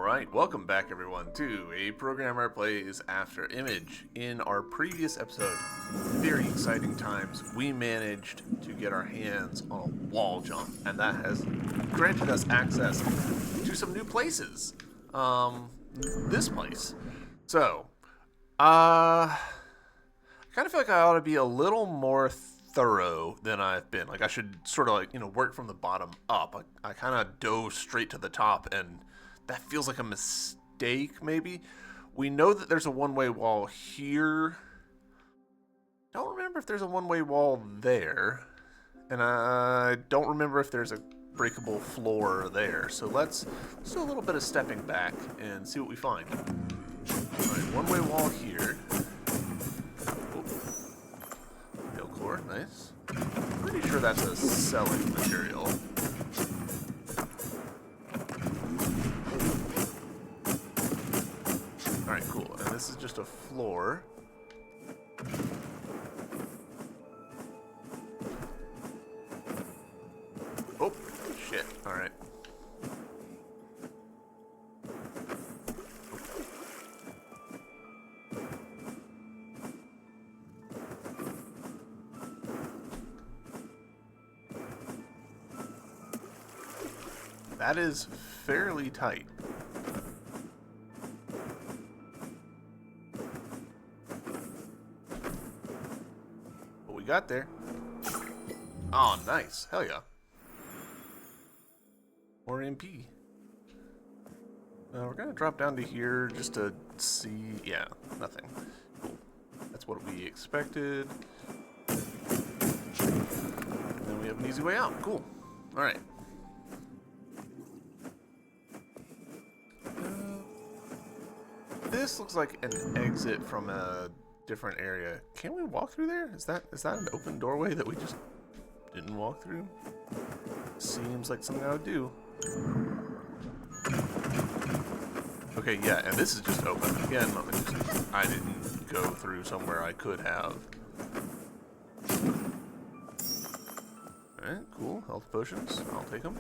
Alright, welcome back everyone to A Programmer Plays Afterimage. In our previous episode, very exciting times, we managed to get our hands on a wall jump, and that has granted us access to some new places. This place. So, I kind of feel like I ought to be a little more thorough than I've been. Like, I should sort of work from the bottom up. I kind of dove straight to the top, and that feels like a mistake, maybe. We know that there's a one-way wall here. Don't remember if there's a one-way wall there. And I don't remember if there's a breakable floor there. So let's do a little bit of stepping back and see what we find. Alright, one-way wall here. Nail core, nice. Pretty sure that's a selling material. Alright, cool. And this is just a floor. Oh, shit. Alright. That is fairly tight. What we got there? Oh, nice. Hell yeah. More MP. We're gonna drop down to here just to see. Yeah, nothing. Cool. That's what we expected. And then we have an easy way out. Cool. Alright. This looks like an exit from a different area. Can we walk through there? Is that an open doorway that we just didn't walk through? Seems like something I would do. Okay, yeah, and this is just open. Again, I didn't go through somewhere I could have. Alright, cool. Health potions. I'll take them.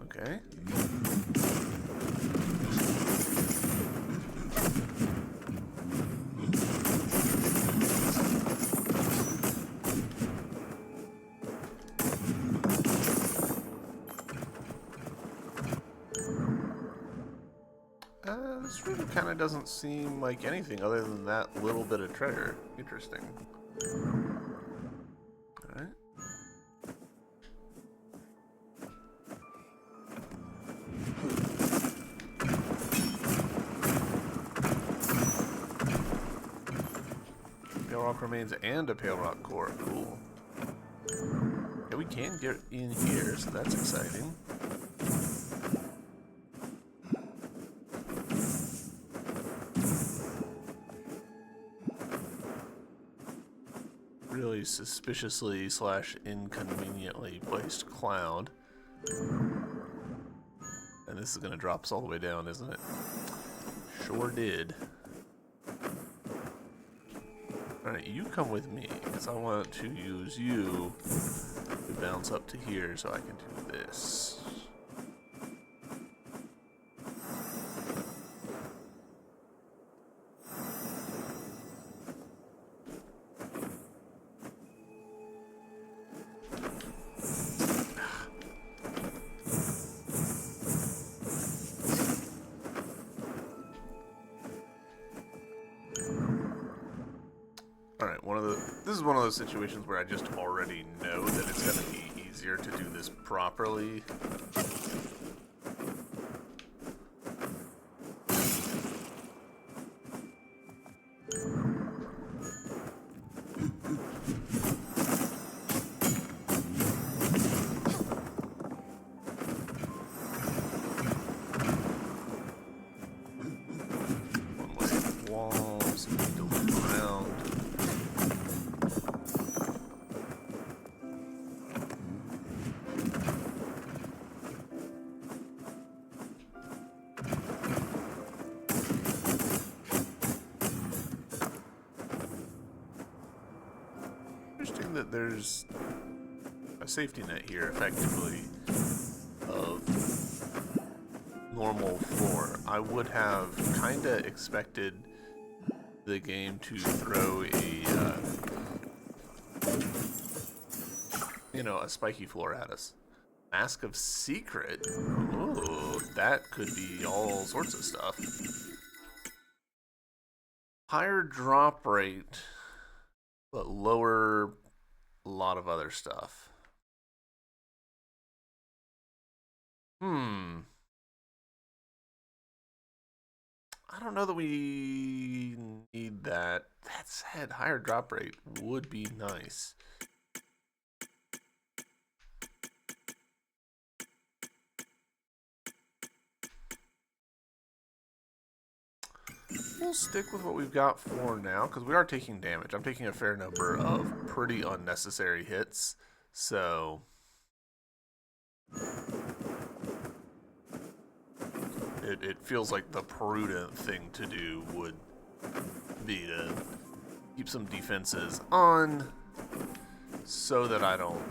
Okay. This really kind of doesn't seem like anything other than that little bit of treasure. Interesting. Alright. Pale rock remains and a pale rock core. Cool. Yeah, we can get in here, so that's exciting. Really suspiciously / inconveniently placed cloud. And this is going to drop us all the way down, isn't it? Sure did. Alright, you come with me, because I want to use you to bounce up to here so I can do this. This is one of those situations where I just already know that it's going to be easier to do this properly. One less walls, need to look around. That there's a safety net here, effectively. of normal floor. I would have kind of expected the game to throw a spiky floor at us. Mask of Secret? Ooh, that could be all sorts of stuff. Higher drop rate, but lower a lot of other stuff. I don't know that we need that. That said, higher drop rate would be nice. We'll stick with what we've got for now, because we are taking damage. I'm taking a fair number of pretty unnecessary hits, so it feels like the prudent thing to do would be to keep some defenses on so that I don't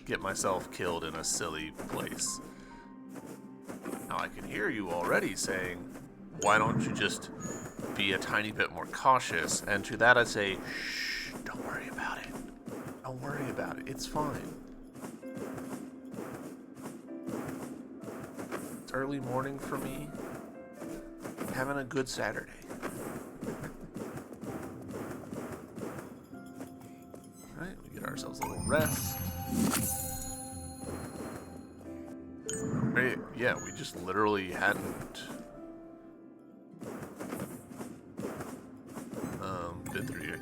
get myself killed in a silly place. Now I can hear you already saying, why don't you just be a tiny bit more cautious? And to that I say, shh, don't worry about it. Don't worry about it. It's fine. It's early morning for me. I'm having a good Saturday. Alright, we get ourselves a little rest. Yeah, we just literally hadn't been through here.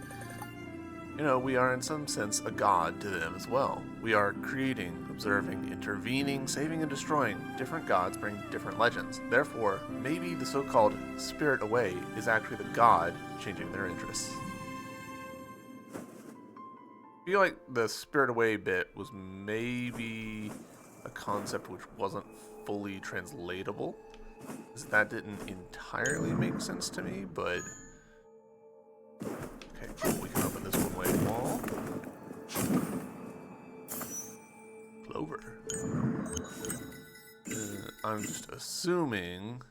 You know, we are in some sense a god to them as well. We are creating, observing, intervening, saving, and destroying. Different gods bring different legends. Therefore, maybe the so-called spirit away is actually the god changing their interests. I feel like the spirit away bit was maybe a concept which wasn't fully translatable, because that didn't entirely make sense to me, but okay, cool. We can open this one-way wall. Clover. I'm just assuming.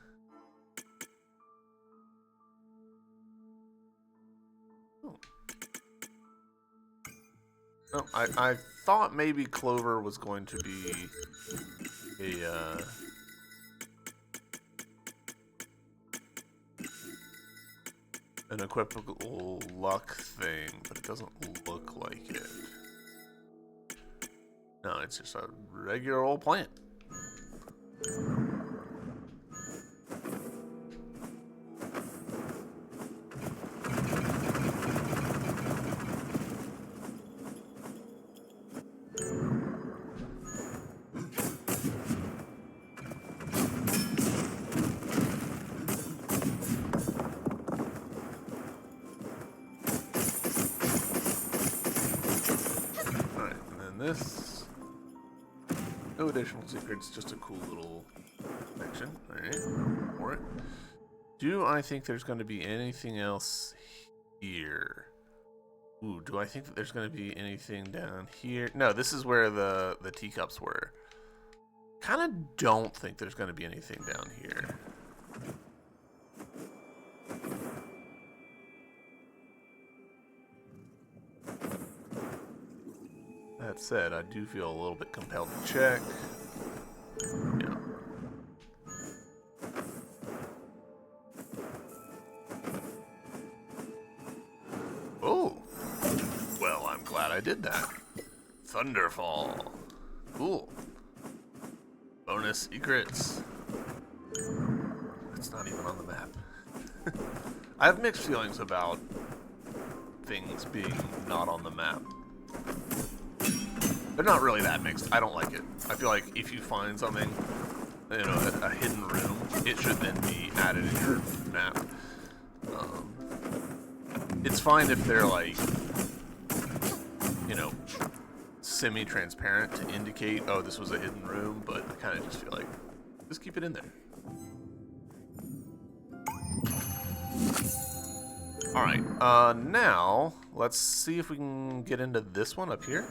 Oh, I thought maybe Clover was going to be an equipable luck thing, but it doesn't look like it. No, it's just a regular old plant. This, no additional secrets, just a cool little section. Alright, for it. Do I think there's going to be anything else here? Ooh, do I think that there's going to be anything down here? No, this is where the teacups were. Kind of don't think there's going to be anything down here. That said, I do feel a little bit compelled to check. Yeah. Oh! Well, I'm glad I did that. Thunderfall. Cool. Bonus secrets. It's not even on the map. I have mixed feelings about things being not on the map. They're not really that mixed. I don't like it. I feel like if you find something, you know, a hidden room, it should then be added in your map. It's fine if they're like, you know, semi-transparent to indicate, oh, this was a hidden room, but I kind of just feel like, just keep it in there. Alright, now, let's see if we can get into this one up here.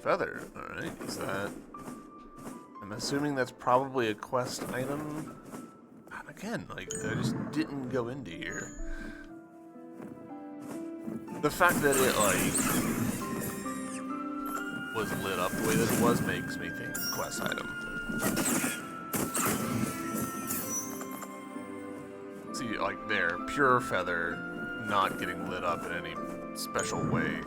feather. Alright, is that... I'm assuming that's probably a quest item. Again, like, I just didn't go into here. The fact that it, like, was lit up the way that it was makes me think quest item. See, like, there, pure feather, not getting lit up in any special way.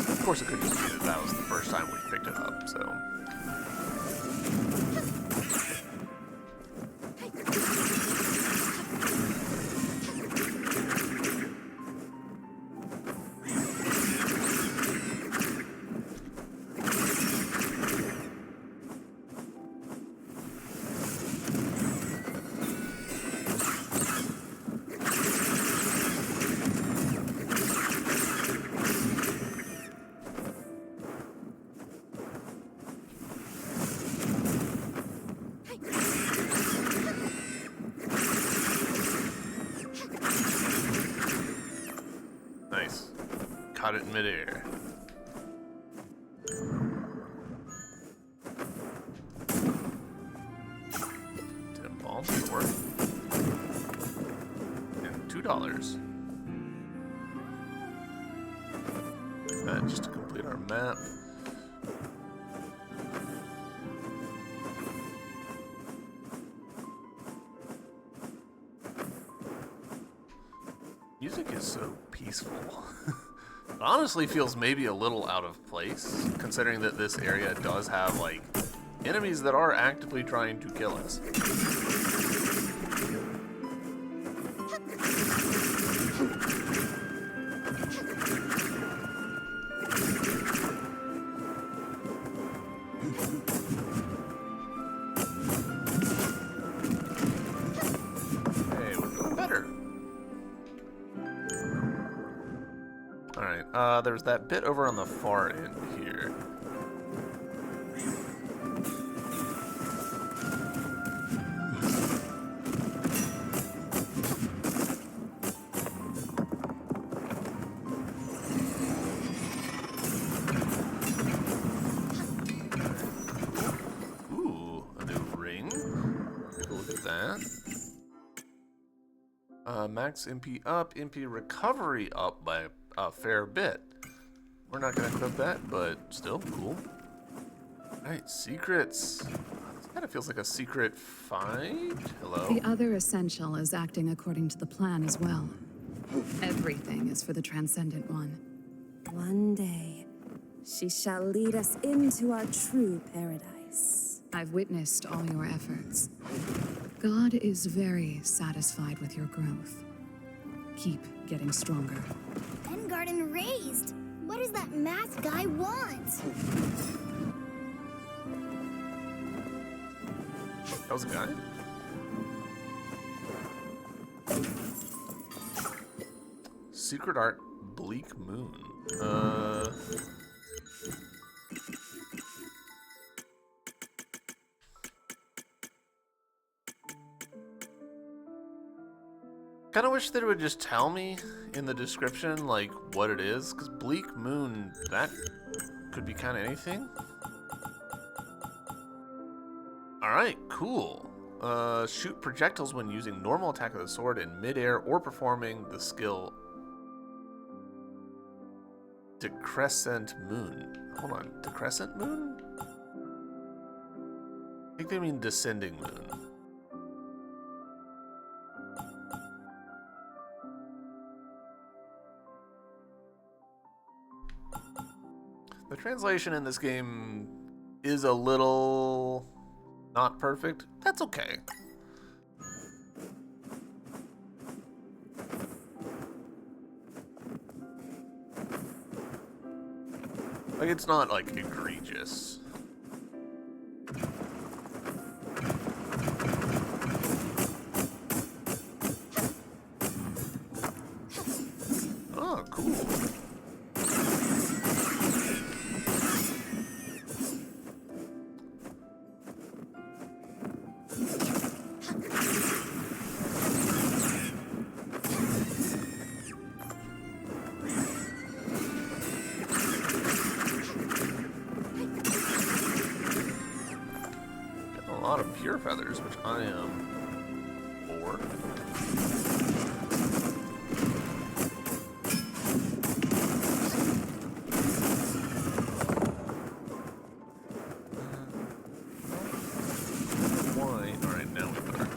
Of course, it could just be that that was the first time we picked it up, so... Nice. Caught it in midair. $10 sure. And $2. That just to complete our map. Music is so peaceful. It honestly feels maybe a little out of place, considering that this area does have, like, enemies that are actively trying to kill us. Hey, we're doing better. Alright, there's that bit over on the far end here. Ooh, a new ring. Take a look at that. Max MP up, MP recovery up by a fair bit. We're not gonna equip that, but still cool. Alright, secrets. This kind of feels like a secret find. Hello? The other essential is acting according to the plan as well. Everything is for the Transcendent One. One day, she shall lead us into our true paradise. I've witnessed all your efforts. God is very satisfied with your growth. Keep getting stronger. Garden raised. What does that math guy want? That was a guy? Secret art, Bleak Moon. Kind of wish they would just tell me in the description, like, what it is, because Bleak Moon, that could be kind of anything. Alright, cool. Shoot projectiles when using normal attack of the sword in midair or performing the skill Decrescent Moon. Hold on, Decrescent Moon? I think they mean Descending Moon. The translation in this game is a little not perfect. That's okay. Like, it's not, like, egregious. Oh, cool. pure feathers, which I am for. Wine. All right, now we better.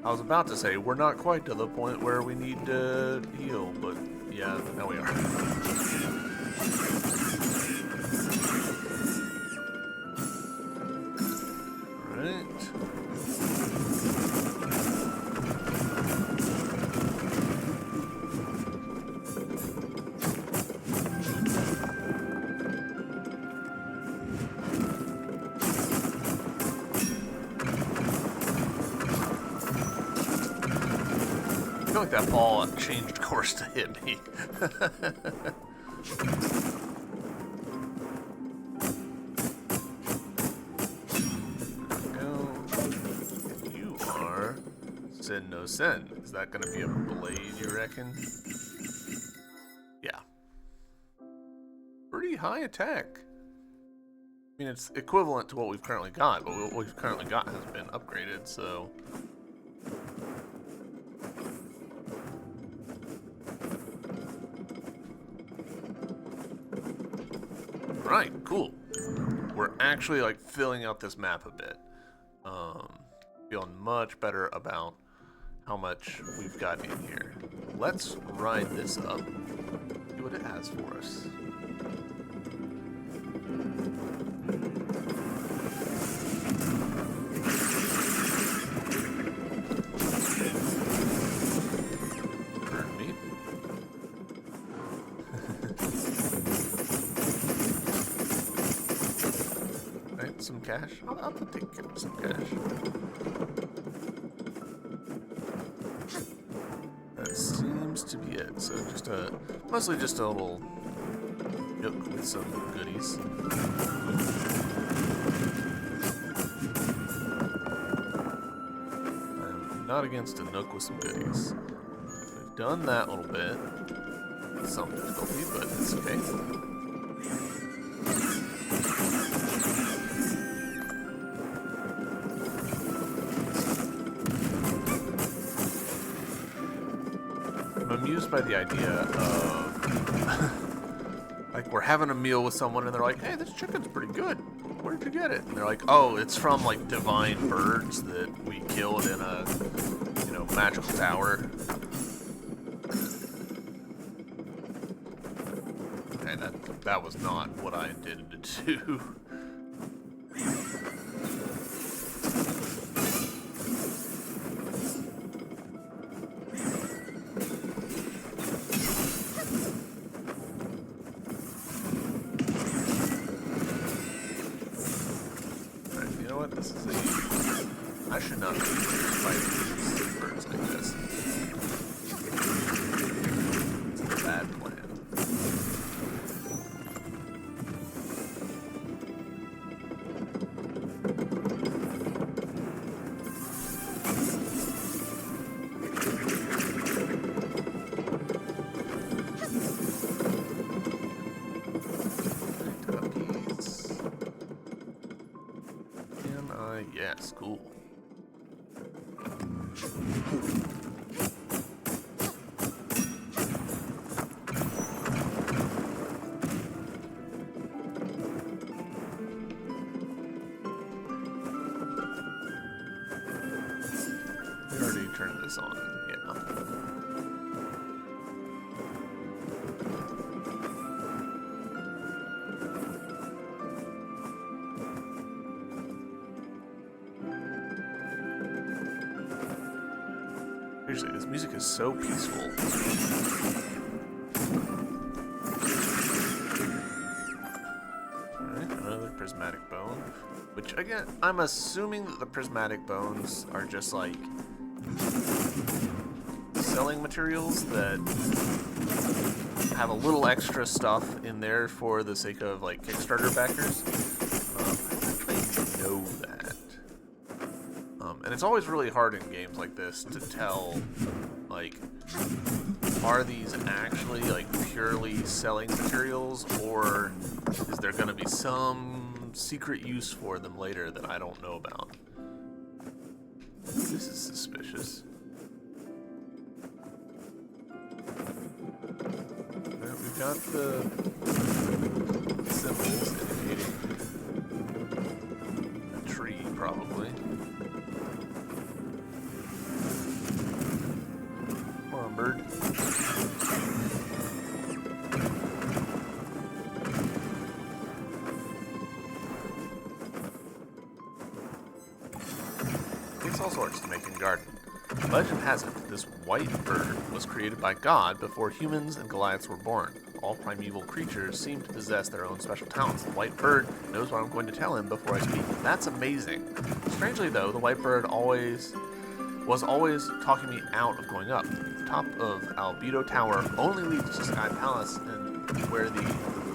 I was about to say we're not quite to the point where we need to heal, but yeah, now we are. I feel like that ball changed course to hit me. You are Sin No Sen. Is that going to be a blade, you reckon? Yeah. Pretty high attack. I mean, it's equivalent to what we've currently got, but what we've currently got has been upgraded, so... Right, cool. We're actually like filling out this map a bit. Feeling much better about how much we've got in here. Let's ride this up, see what it has for us. Burn me. Some cash. I'll take some cash. That seems to be it. So just mostly just a little yoke with some goodies. I'm not against a nook with some goodies. We've done that little bit. Some difficulty, but it's okay. By the idea of like we're having a meal with someone and they're like, hey, this chicken's pretty good, where'd you get it? And they're like, oh, it's from like divine birds that we killed in a, you know, magical tower. Okay, that was not what I intended to do. I should not be fighting these birds like this. It's a bad plan. Yes, cool. We already turned this on, yeah. Seriously, this music is so peaceful. Alright, another prismatic bone. Which, again, I'm assuming that the prismatic bones are just, like, selling materials that have a little extra stuff in there for the sake of, like, Kickstarter backers. I know that. And it's always really hard in games like this to tell, like, are these actually, like, purely selling materials, or is there going to be some secret use for them later that I don't know about. This is suspicious. We've got the symbols indicating a tree, probably. Come on, bird. Takes all sorts to make a garden. Legend has it that this white bird was created by God before humans and Goliaths were born. All primeval creatures seem to possess their own special talents. The white bird knows what I'm going to tell him before I speak. That's amazing. Strangely, though, the white bird was always talking me out of going up. The top of Albedo Tower only leads to Sky Palace and where the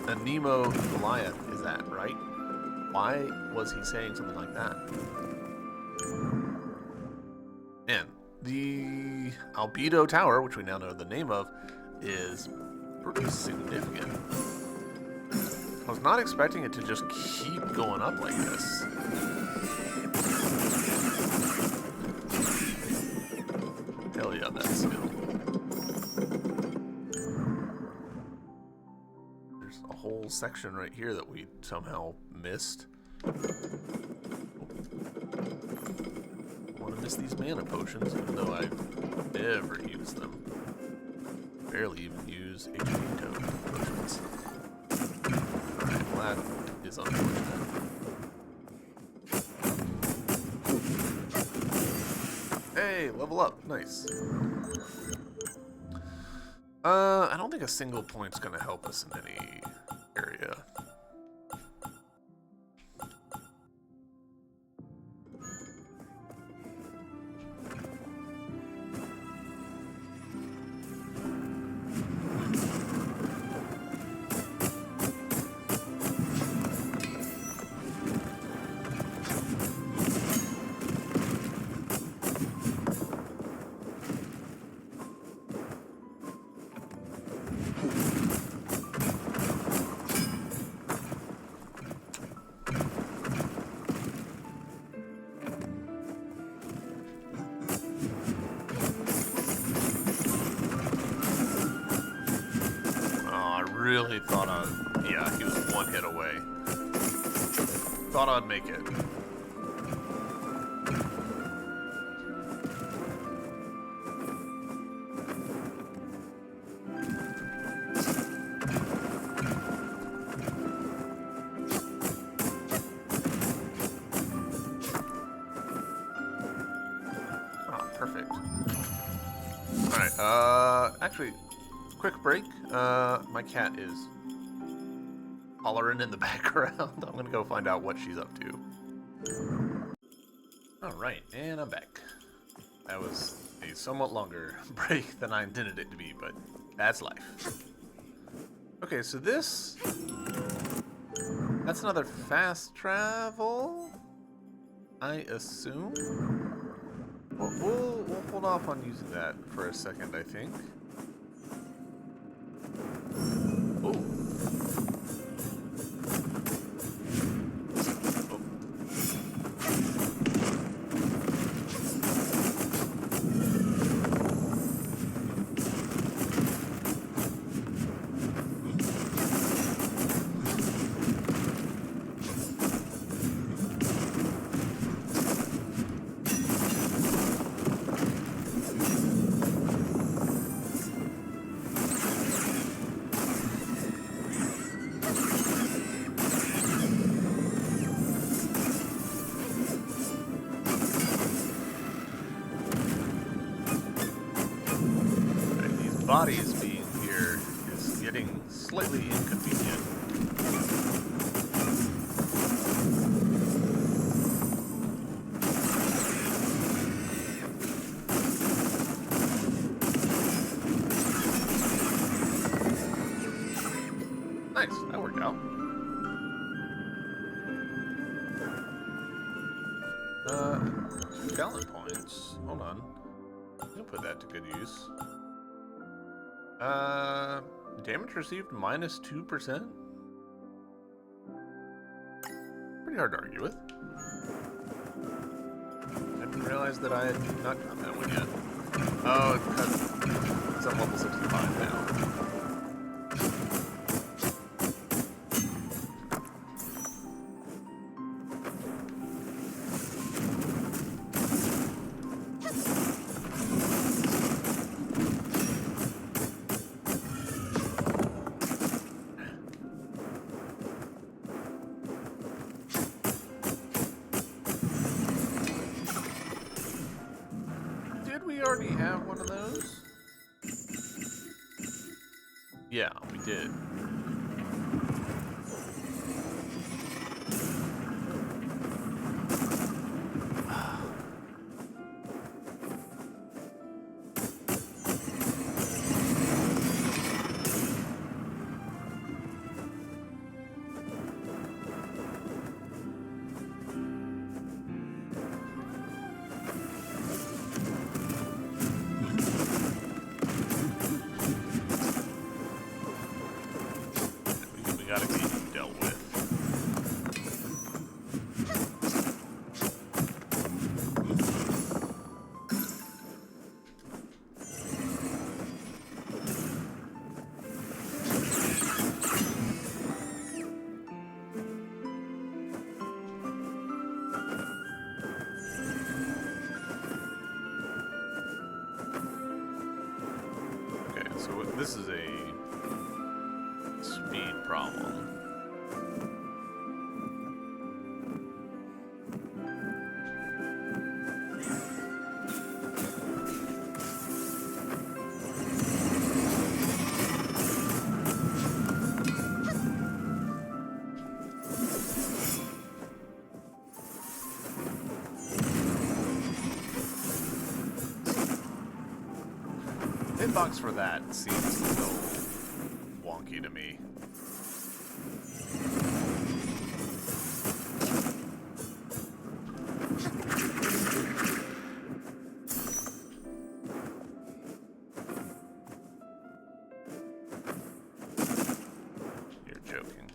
Anemo Goliath is at, right? Why was he saying something like that? And the Albedo Tower, which we now know the name of, is pretty significant. I was not expecting it to just keep going up like this. Hell yeah, that skill. There's a whole section right here that we somehow missed. Miss these mana potions, even though I've never used them. Barely even use HP potions. Alright, well that is unfortunate. Hey, level up. Nice. I don't think a single point's gonna help us in any area. Really thought yeah, he was one hit away. Thought I'd make it. Ah, perfect. Alright, actually, quick break. My cat is hollering in the background. I'm gonna go find out what she's up to. Alright, and I'm back. That was a somewhat longer break than I intended it to be, but that's life. Okay, so that's another fast travel, I assume. We'll hold off on using that for a second, I think. Oh. Bodies being here is getting slightly inconvenient. Nice, that worked out. Talent points. Hold on. I'll put that to good use. Damage received -2%? pretty hard to argue with. I didn't realize that I had not done that one yet. Oh, it's on level 65 now. Did we already have one of those? Yeah, we did. We gotta be dealt with. Okay, so this is a speed problem. Hitbox for that seems a little wonky to me. You're joking.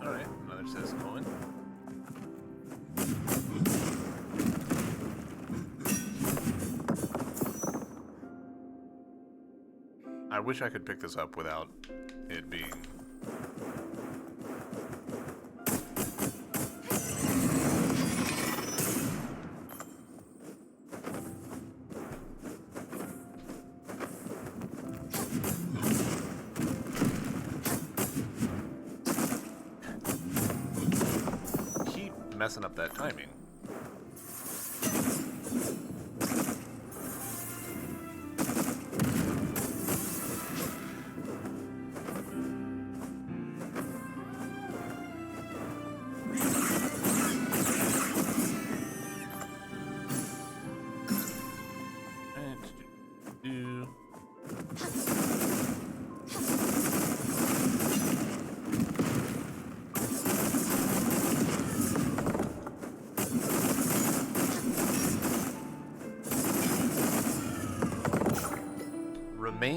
Alright, another says coin. I wish I could pick this up without it being... keep messing up that timing.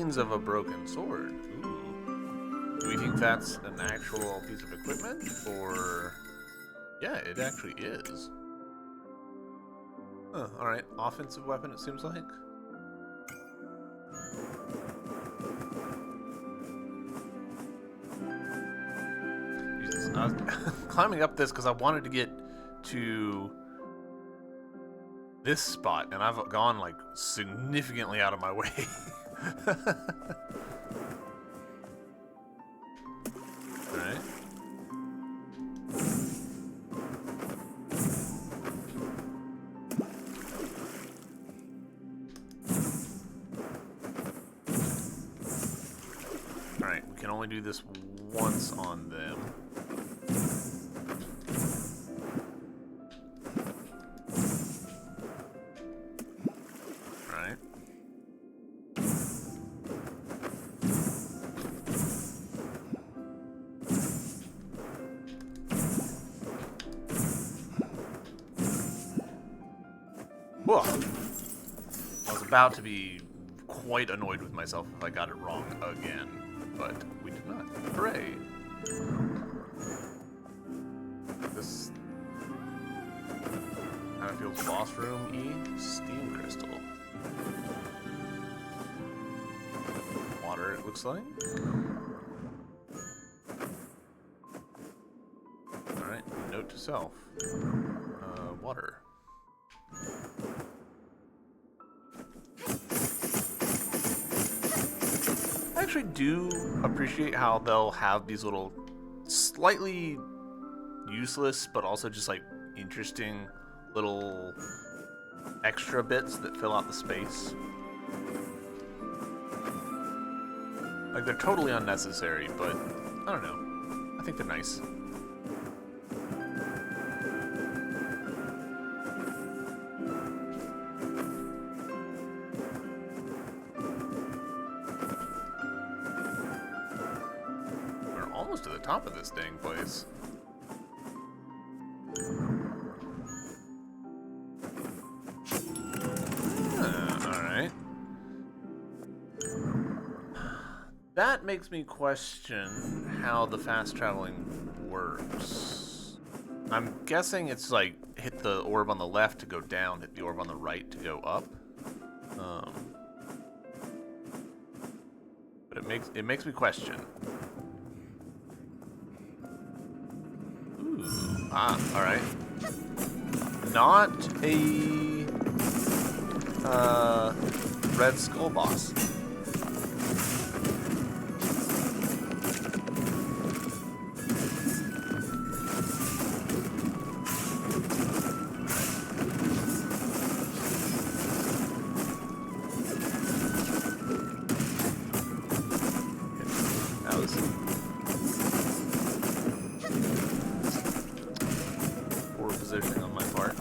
Remains of a broken sword. Ooh. Do we think that's an actual piece of equipment? Or... yeah, it actually is. Huh, alright. Offensive weapon, it seems like. Jesus, I was climbing up this because I wanted to get to this spot, and I've gone, like, significantly out of my way. Alright. Alright, we can only do this once on them. Alright. Whoa! I was about to be quite annoyed with myself if I got it wrong again, but we did not. Hooray! This kind of feels boss room-y. Steam crystal. Water, it looks like. Alright, note to self. Water. I actually do appreciate how they'll have these little slightly useless but also just like interesting little extra bits that fill out the space. Like, they're totally unnecessary, but I don't know. I think they're nice. We're almost to the top of this dang place. Alright. That makes me question how the fast traveling works. I'm guessing it's like hit the orb on the left to go down, hit the orb on the right to go up. But it makes me question. Ooh, all right. Not a red skull boss. Positioning on my part.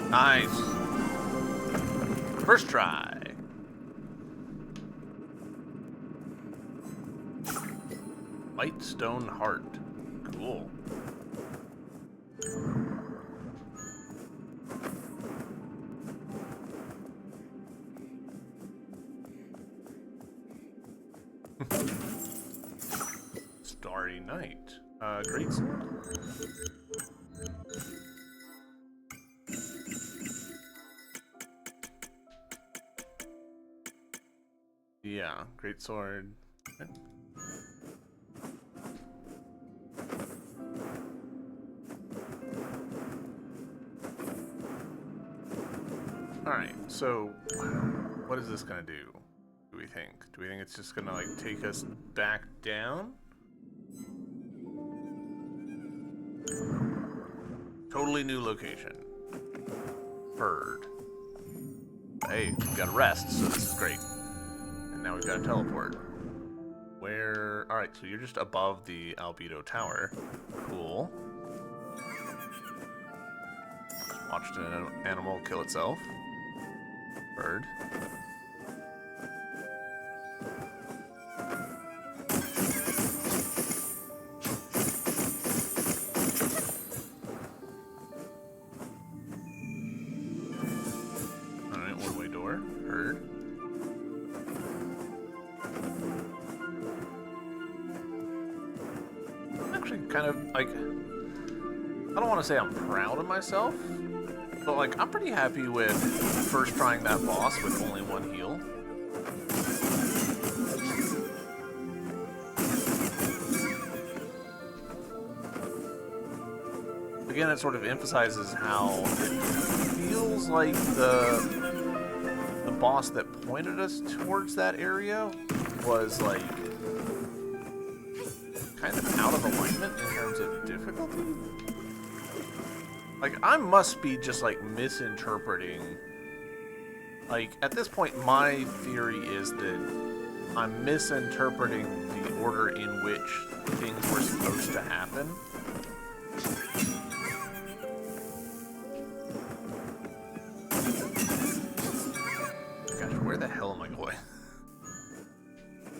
Nice. First try. White stone heart. Cool. Starry night. Great sword. Yeah, great sword. Okay. Alright, so what is this gonna do? Do we think? Do we think it's just gonna like take us back down? Totally new location. Heard. Hey, we've got a rest, so this is great. And now we've got a teleport. Where... Alright, so you're just above the Albedo Tower. Cool. Watched an animal kill itself. Bird. Alright, one-way door. Heard. I'm actually kind of, like... I don't want to say I'm proud of myself, but, like, I'm pretty happy with first trying that boss with only one heal. Again, it sort of emphasizes how it feels like the boss that pointed us towards that area was, like, kind of out of alignment in terms of difficulty. Like, I must be just, like, misinterpreting. Like, at this point, my theory is that I'm misinterpreting the order in which things were supposed to happen. Gosh, where the hell am I going?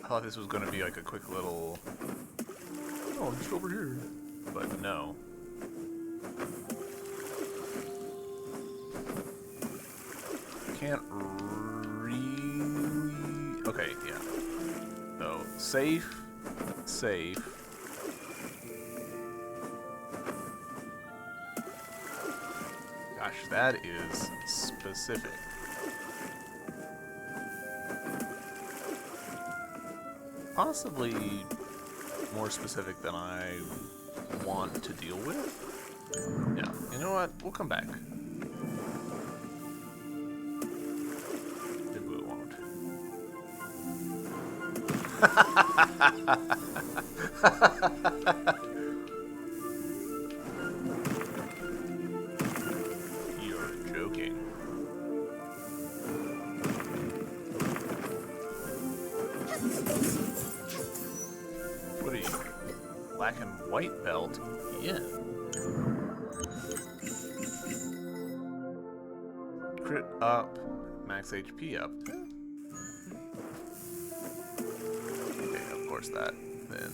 I thought this was going to be, like, a quick little... Oh, I'm just over here. But no. Can't really... Okay, yeah. So, safe. Gosh, that is specific. Possibly more specific than I want to deal with. Yeah, you know what? We'll come back. Maybe we won't. You're joking. What are you? Black and white belt? Yeah. Crit up, max HP up. Okay, of course that. Then...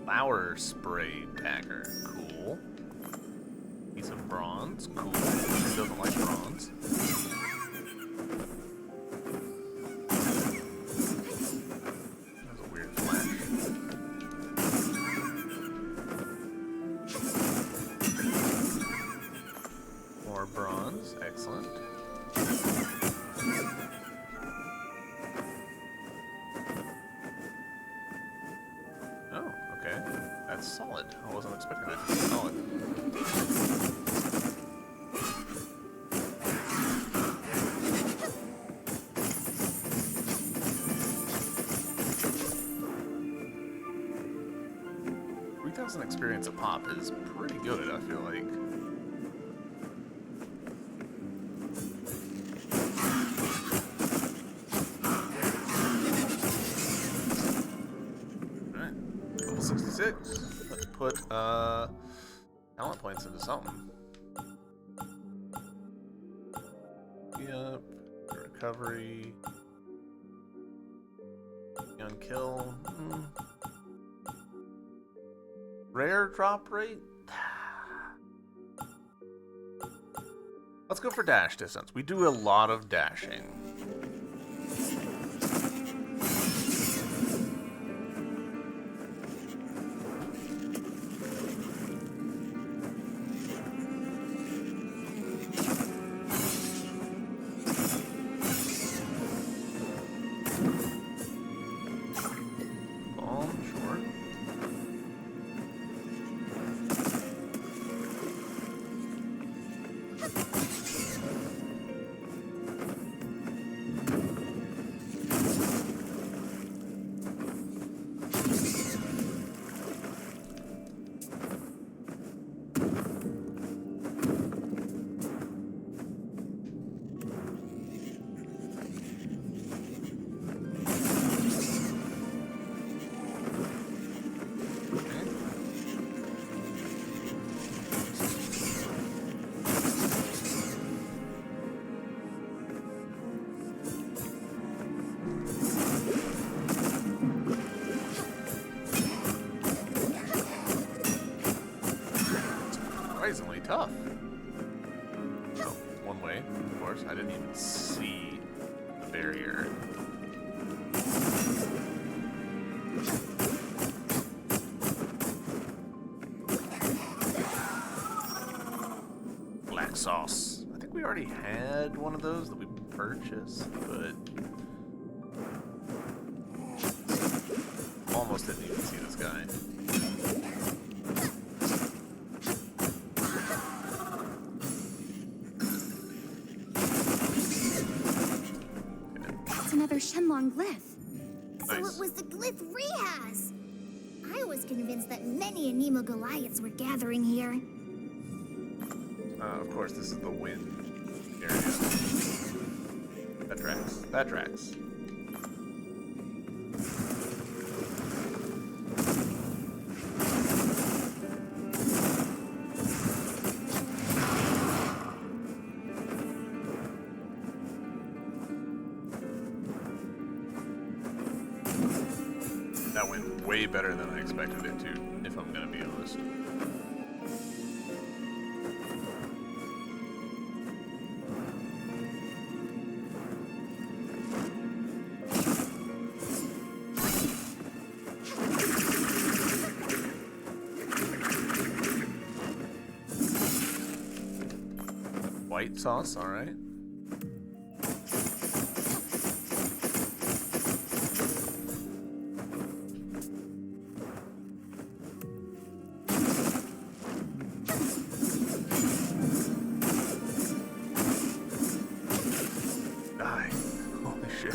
Flower spray dagger. Cool. Piece of bronze. Cool. Who doesn't like bronze? That's a weird flash. More bronze. Excellent. Oh, okay. That's solid. I wasn't expecting that to be solid. 3,000 experience a pop is pretty good, I feel like. Alright, level 66. Let's put talent points into something. Yep, recovery. Gun kill. Rare drop rate? Let's go for dash distance. We do a lot of dashing. tough. Oh, one way, of course. I didn't even see the barrier. Black sauce. I think we already had one of those that we purchased, but almost didn't even see this guy. That's another Shenlong glyph. So Nice. it was the glyph Ree has. I was convinced that many Anemo Goliaths were gathering here. Of course, this is the wind area. That tracks. That tracks. That went way better than I expected it to, if I'm gonna be honest. White sauce, alright. Die. Holy shit.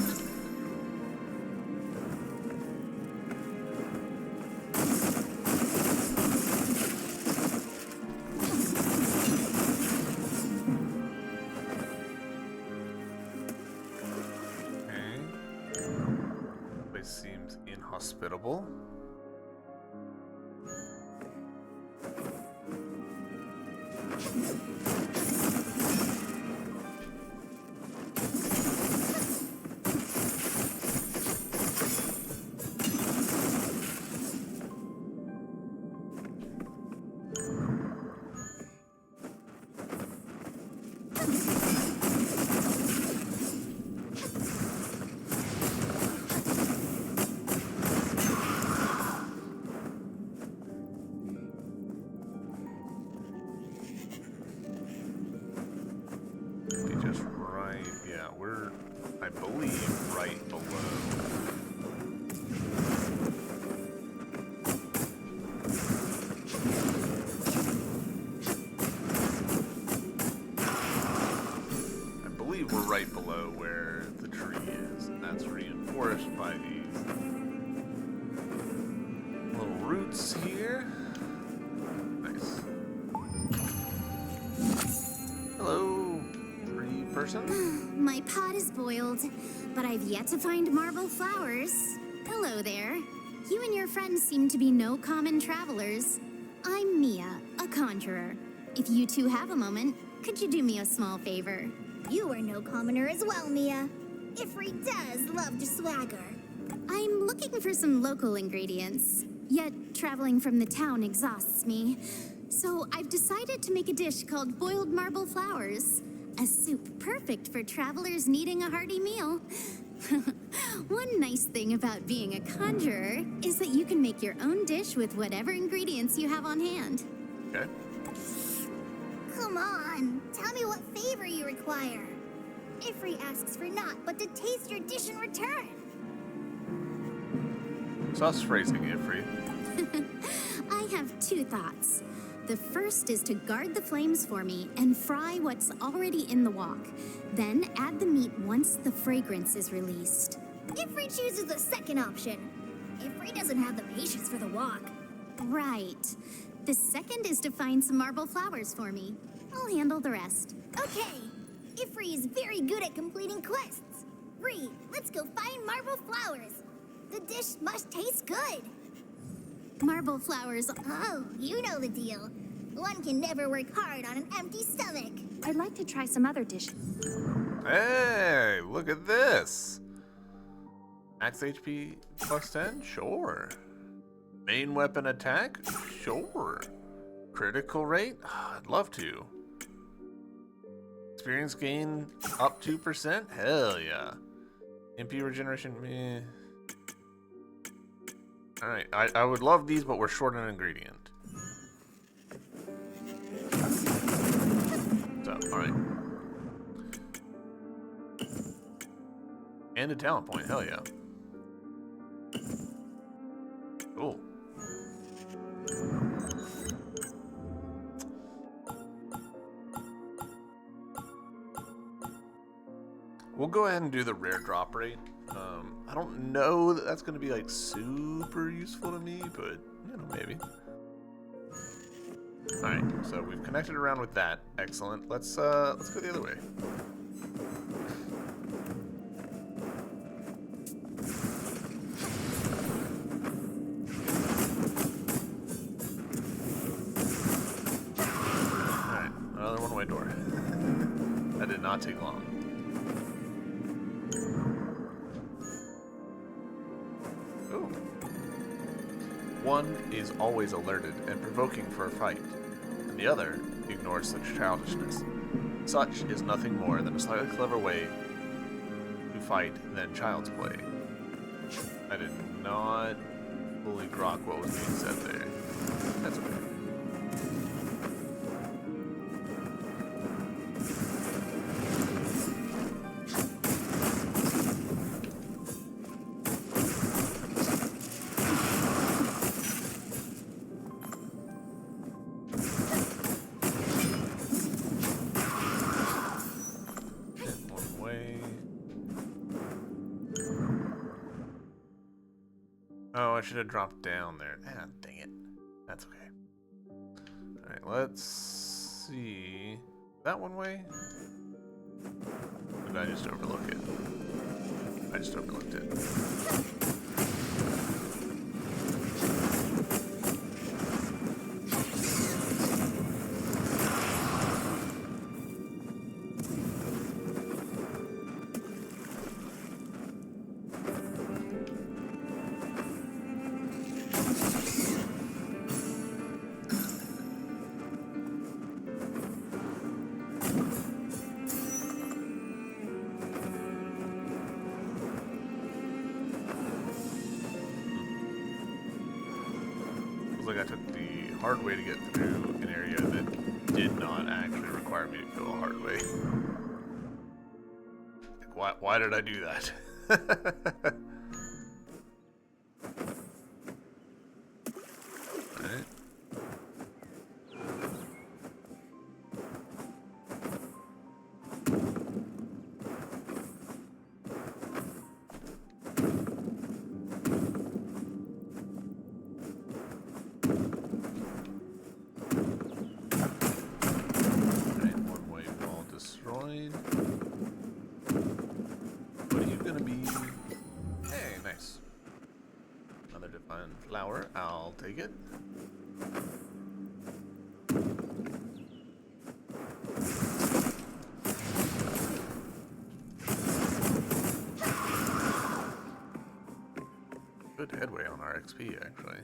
Place seems inhospitable. Be just right, yeah, we're, I believe, right below. I believe we're right below where the tree is, and that's reinforced by these little roots here. Nice. Hello, tree person. My pot is boiled, but I've yet to find marble flowers. Hello there. You and your friends seem to be no common travelers. I'm Mia, a conjurer. If you two have a moment, could you do me a small favor? You are no commoner as well, Mia. Ifri does love to swagger. I'm looking for some local ingredients, yet traveling from the town exhausts me. So I've decided to make a dish called boiled marble flowers. A soup perfect for travelers needing a hearty meal. One nice thing about being a conjurer is that you can make your own dish with whatever ingredients you have on hand. Okay. Come on, tell me what favor you require. Ifri asks for naught but to taste your dish in return. Sauce phrasing, Ifri. I have two thoughts. The first is to guard the flames for me and fry what's already in the wok. Then add the meat once the fragrance is released. Ifri chooses the second option. Ifri doesn't have the patience for the wok. Right. The second is to find some marble flowers for me. I'll handle the rest. Okay. Ifri is very good at completing quests. Ree, let's go find marble flowers. The dish must taste good. Marble flowers. Oh, you know the deal. One can never work hard on an empty stomach. I'd like to try some other dishes. Hey, look at this. Max HP plus 10? Sure. Main weapon attack? Sure. Critical rate? I'd love to. Experience gain up 2%? Hell yeah. MP regeneration? Meh. Alright, I would love these, but we're short an ingredient. So, alright. And a talent point, hell yeah. Cool. We'll go ahead and do the rare drop rate. I don't know that that's going to be like super useful to me, but you know, maybe. All right, so we've connected around with that. Excellent. Let's go the other way. All right, another one-way door. That did not take long. One is always alerted and provoking for a fight, and the other ignores such childishness. Such is nothing more than a slightly clever way to fight than child's play. I did not fully grok what was being said there. That's okay. Oh, I should have dropped down there. Ah, dang it. That's okay. Alright, let's see. That one way? Or did I just overlook it? I just overlooked it. Like I took the hard way to get through an area that did not actually require me to go a hard way. Like, why did I do that? Alright. What are you gonna be? Hey, nice. Another divine flower. I'll take it. Good headway on our XP, actually.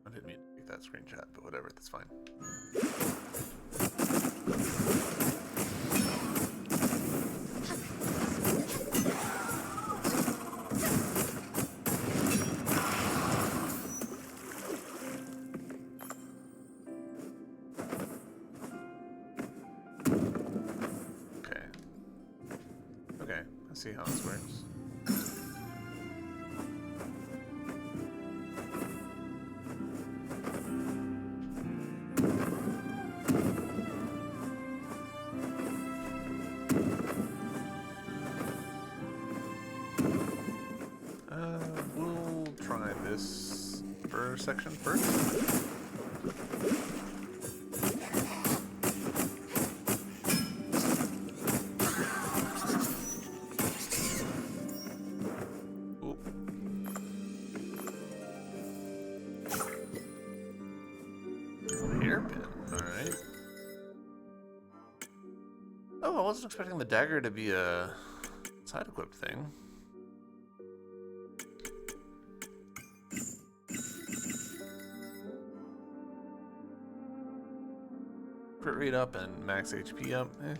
I didn't mean to take that screenshot, but whatever, that's fine. Okay. Okay, I see how this works. We'll try this section first. Oop. I wasn't expecting the dagger to be a side equipped thing. Crit rate up and max HP up. Eh.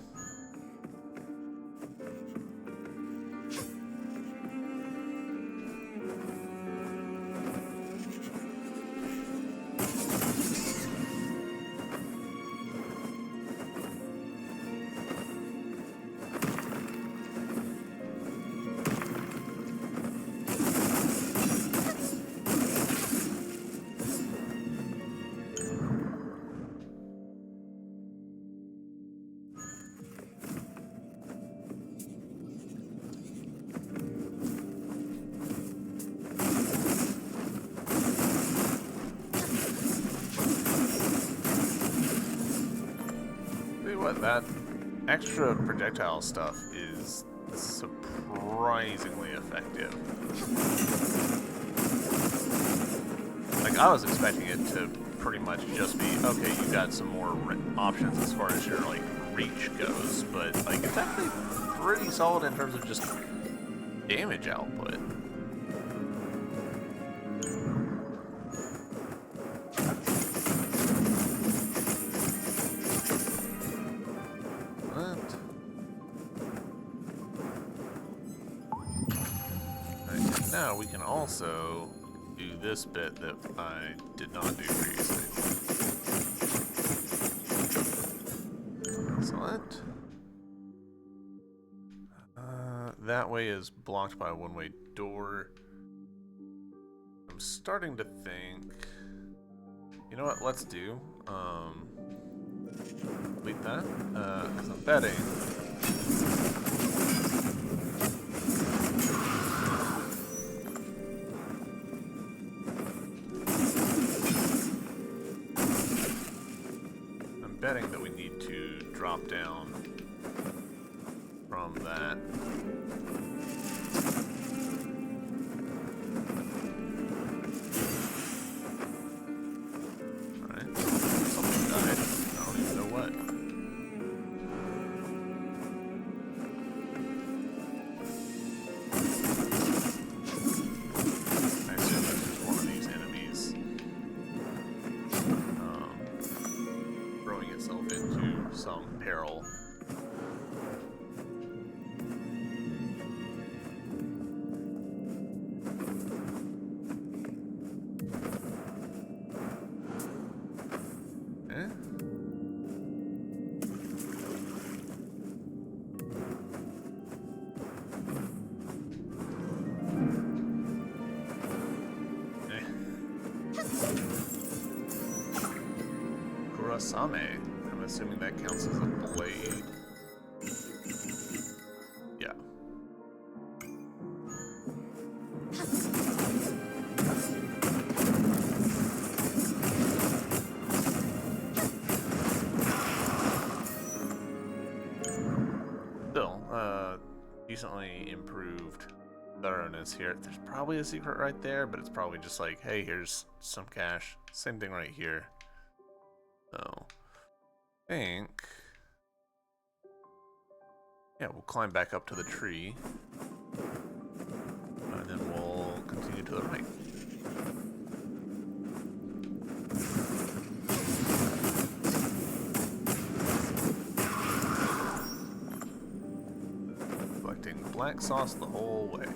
That extra projectile stuff is surprisingly effective. Like, I was expecting it to pretty much just be, okay, you got some more options as far as your, like, reach goes, but, like, it's actually pretty solid in terms of just damage output. Now we can also do this bit that I did not do previously. Excellent. That way is blocked by a one-way door. I'm starting to think... You know what, let's do... delete that, because I'm betting... betting that we need to drop down from that. Alright. Something died. I don't even know what. I assume that's just one of these enemies. Throwing itself into some peril. Eh? Kurasame. I'm assuming that counts as a blade. Yeah. Still, decently improved thoroughness here. There's probably a secret right there, but it's probably just like, hey, here's some cash. Same thing right here. So, I think, yeah, we'll climb back up to the tree, and then we'll continue to the right. Collecting black sauce the whole way.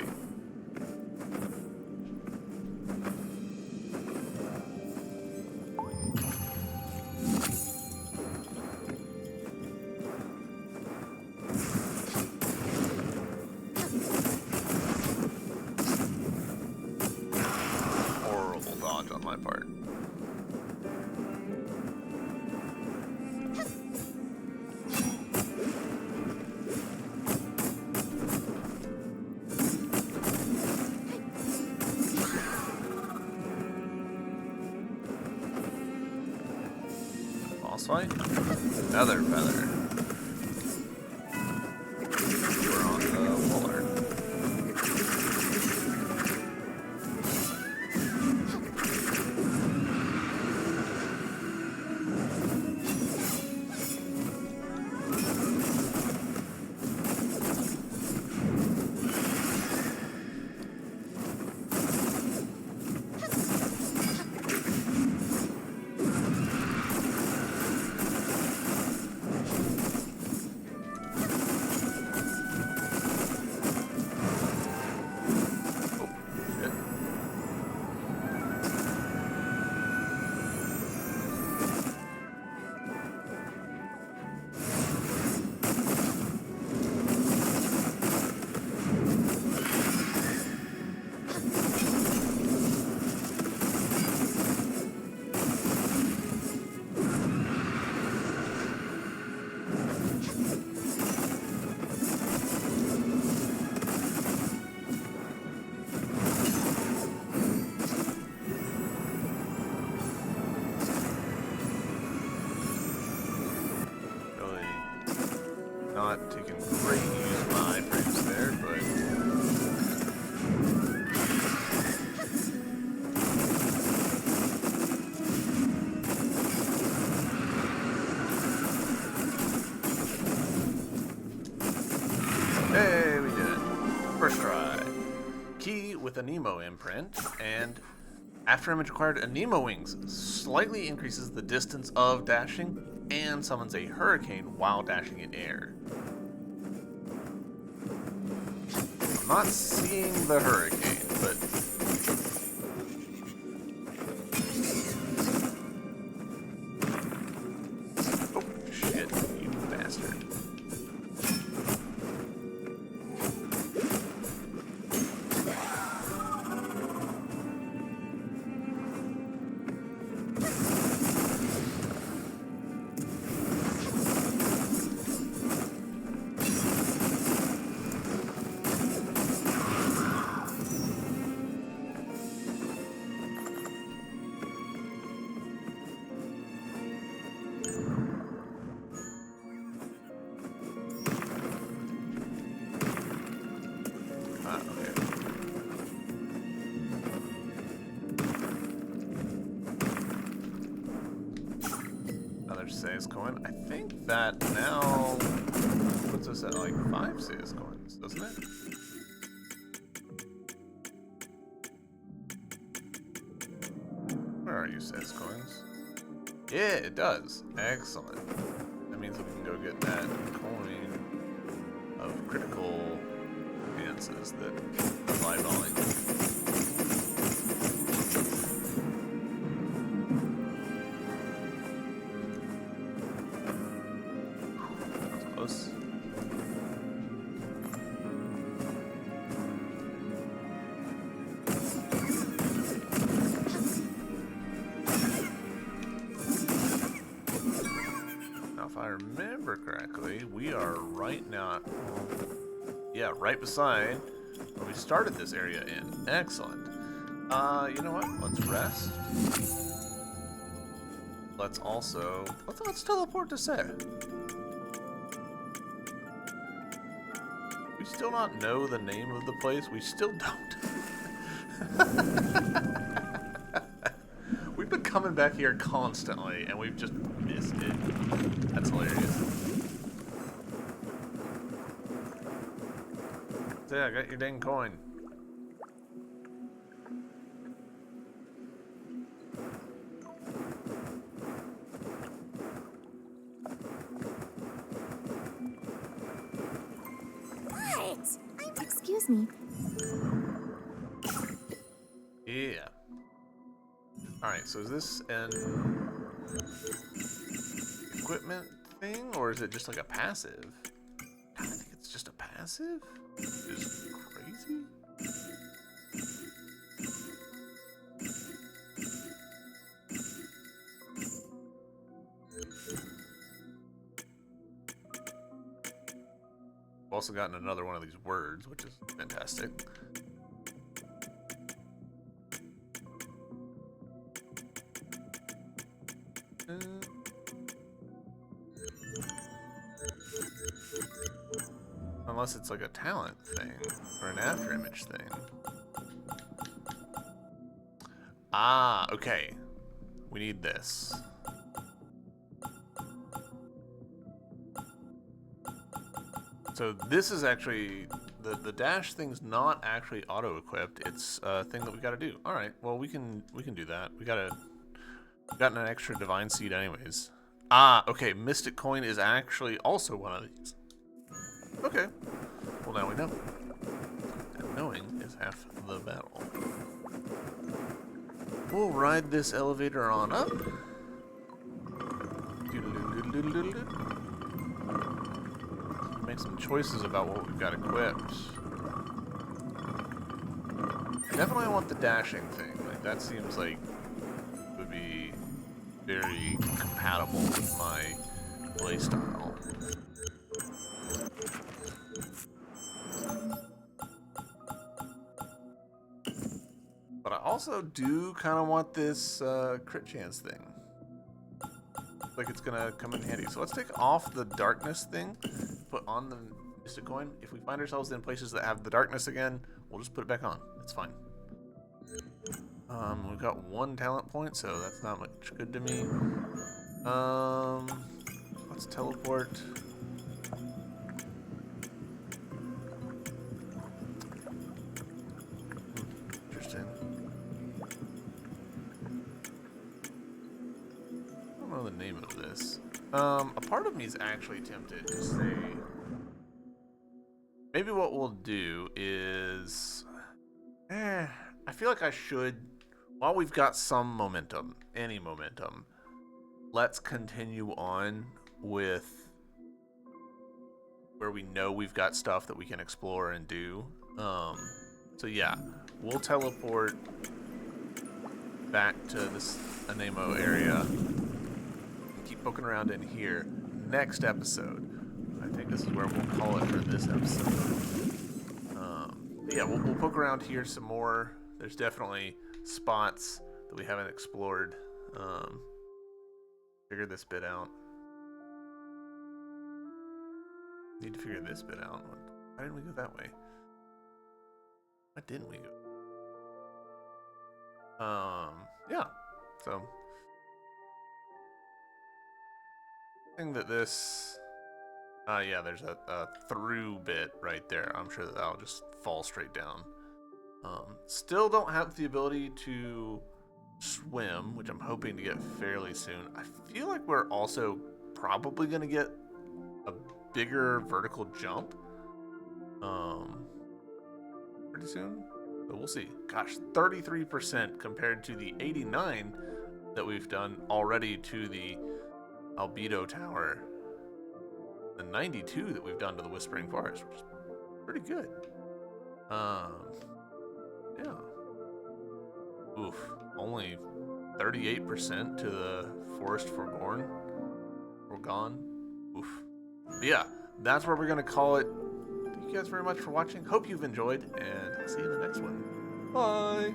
On my part. Boss fight? Another feather. We're on the Waller. Flee with a Nemo imprint, and Afterimage acquired a Nemo Wings. Slightly increases the distance of dashing and summons a hurricane while dashing in air. I'm not seeing the hurricane, but... Oh, shit, you bastard. Says coin. I think that now puts us at like 5 says coins, doesn't it? Where are you, says coins? Yeah, it does. Excellent. That means that we can go get that coin of critical chances that apply volume. If I remember correctly, we are right now, yeah, right beside where we started this area in. Excellent. You know what? Let's rest. Let's also, let's teleport to Sarah. We still not know the name of the place. We still don't. We've been coming back here constantly, and we've just missed it. That's hilarious. So yeah, I got your dang coin. What? Excuse me. Yeah. Alright, so is this an equipment thing, or is it just like a passive? I think it's just a passive? Is crazy? I've also gotten another one of these words, which is fantastic. Unless it's like a talent thing or an afterimage thing. Ah, okay. We need this. So this is actually the dash thing's not actually auto-equipped. It's a thing that we got to do. All right. Well, we can do that. We gotten an extra divine seed anyways. Ah, okay. Mystic coin is actually also one of these. Okay. Well, now we know. And knowing is half the battle. We'll ride this elevator on up. Make some choices about what we've got equipped. I definitely want the dashing thing. Like, that seems like would be very compatible with my playstyle. But I also do kind of want this crit chance thing. Like it's gonna come in handy. So let's take off the darkness thing, put on the mystic coin. If we find ourselves in places that have the darkness again, we'll just put it back on. It's fine. We've got 1 talent point, so that's not much good to me. Let's teleport. name of this. A part of me is actually tempted to say, maybe what we'll do is, I feel like I should, while we've got some momentum, any momentum, let's continue on with where we know we've got stuff that we can explore and do. So yeah, we'll teleport back to this Anemo area and keep poking around in here. Next episode, I think this is where we'll call it for this episode. Yeah, we'll poke around here some more. There's definitely spots that we haven't explored. Figure this bit out. Need to figure this bit out. Why didn't we go that way? Why didn't we go? Yeah. So, I think that this. Yeah, there's a through bit right there. I'm sure that that'll just fall straight down. Still don't have the ability to swim, which I'm hoping to get fairly soon. I feel like we're also probably going to get a bigger vertical jump pretty soon, but we'll see. Gosh, 33% compared to the 89 that we've done already to the Albedo Tower, the 92 that we've done to the Whispering Forest, which is pretty good. Yeah. Oof. Only 38% to the Forest Forgone. Oof. But yeah, that's where we're going to call it. Thank you guys very much for watching. Hope you've enjoyed, and I'll see you in the next one. Bye!